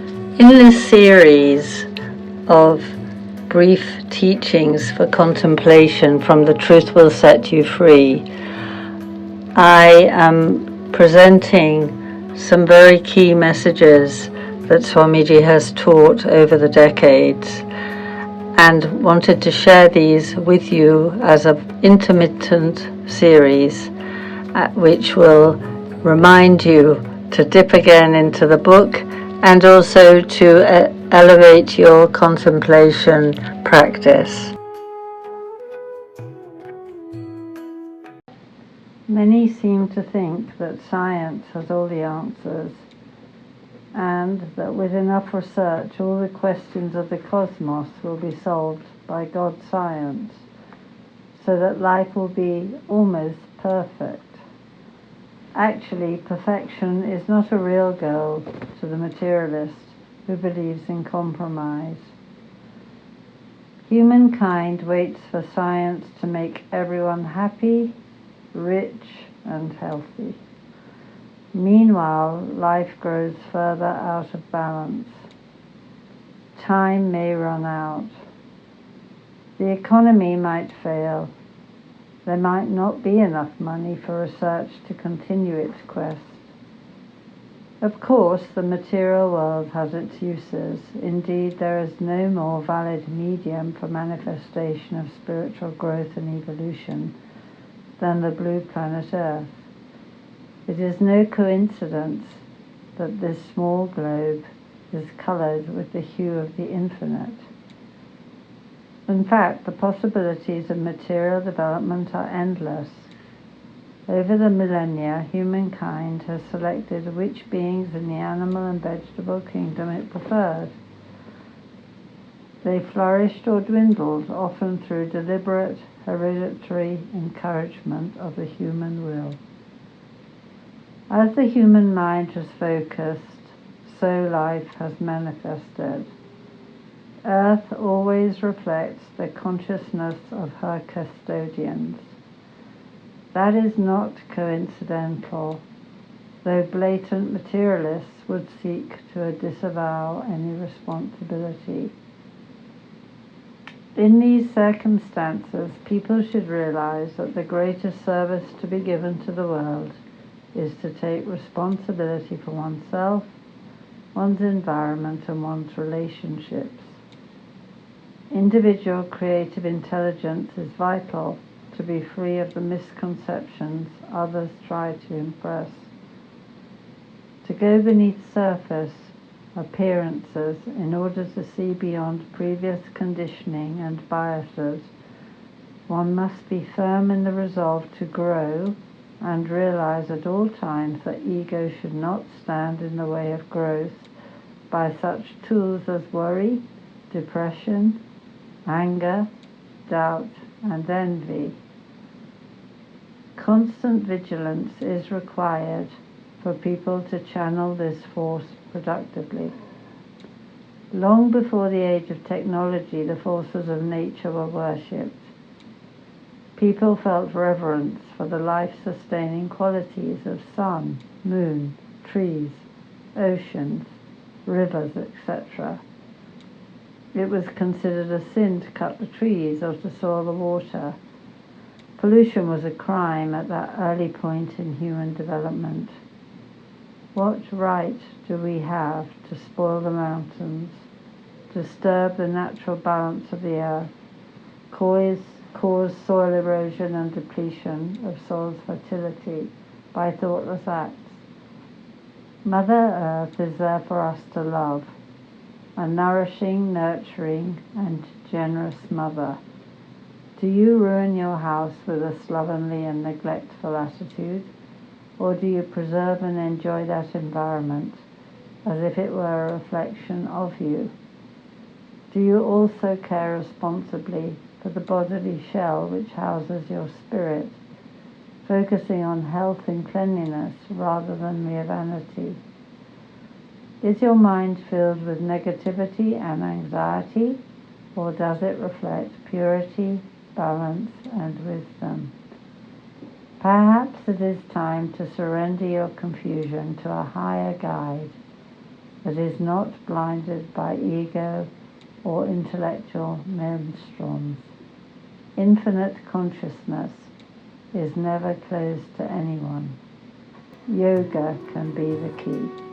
In this series of brief teachings for contemplation from The Truth Will Set You Free, I am presenting some very key messages that Swamiji has taught over the decades, and wanted to share these with you as an intermittent series, which will remind you to dip again into the book and also to elevate your contemplation practice. Many seem to think that science has all the answers, and that with enough research all the questions of the cosmos will be solved by God's science, so that life will be almost perfect. Actually, perfection is not a real goal to the materialist who believes in compromise. Humankind waits for science to make everyone happy, rich, and healthy. Meanwhile, life grows further out of balance. Time may run out. The economy might fail. There might not be enough money for research to continue its quest. Of course, the material world has its uses. Indeed, there is no more valid medium for manifestation of spiritual growth and evolution than the blue planet Earth. It is no coincidence that this small globe is colored with the hue of the infinite. In fact, the possibilities of material development are endless. Over the millennia, humankind has selected which beings in the animal and vegetable kingdom it preferred. They flourished or dwindled, often through deliberate, hereditary encouragement of the human will. As the human mind has focused, so life has manifested. Earth always reflects the consciousness of her custodians. That is not coincidental, though blatant materialists would seek to disavow any responsibility. In these circumstances, people should realize that the greatest service to be given to the world is to take responsibility for oneself, one's environment, and one's relationships. Individual creative intelligence is vital to be free of the misconceptions others try to impress. To go beneath surface appearances in order to see beyond previous conditioning and biases, one must be firm in the resolve to grow and realize at all times that ego should not stand in the way of growth by such tools as worry, depression, anger, doubt, and envy. Constant vigilance is required for people to channel this force productively. Long before the age of technology, the forces of nature were worshipped. People felt reverence for the life-sustaining qualities of sun, moon, trees, oceans, rivers, etc. It was considered a sin to cut the trees or to soil the water. Pollution was a crime at that early point in human development. What right do we have to spoil the mountains, disturb the natural balance of the earth, cause soil erosion and depletion of soil's fertility by thoughtless acts? Mother Earth is there for us to love, a nourishing, nurturing, and generous mother. Do you ruin your house with a slovenly and neglectful attitude, or do you preserve and enjoy that environment as if it were a reflection of you? Do you also care responsibly for the bodily shell which houses your spirit, focusing on health and cleanliness rather than mere vanity? Is your mind filled with negativity and anxiety, or does it reflect purity, balance, and wisdom? Perhaps it is time to surrender your confusion to a higher guide that is not blinded by ego or intellectual maelstroms. Infinite consciousness is never closed to anyone. Yoga can be the key.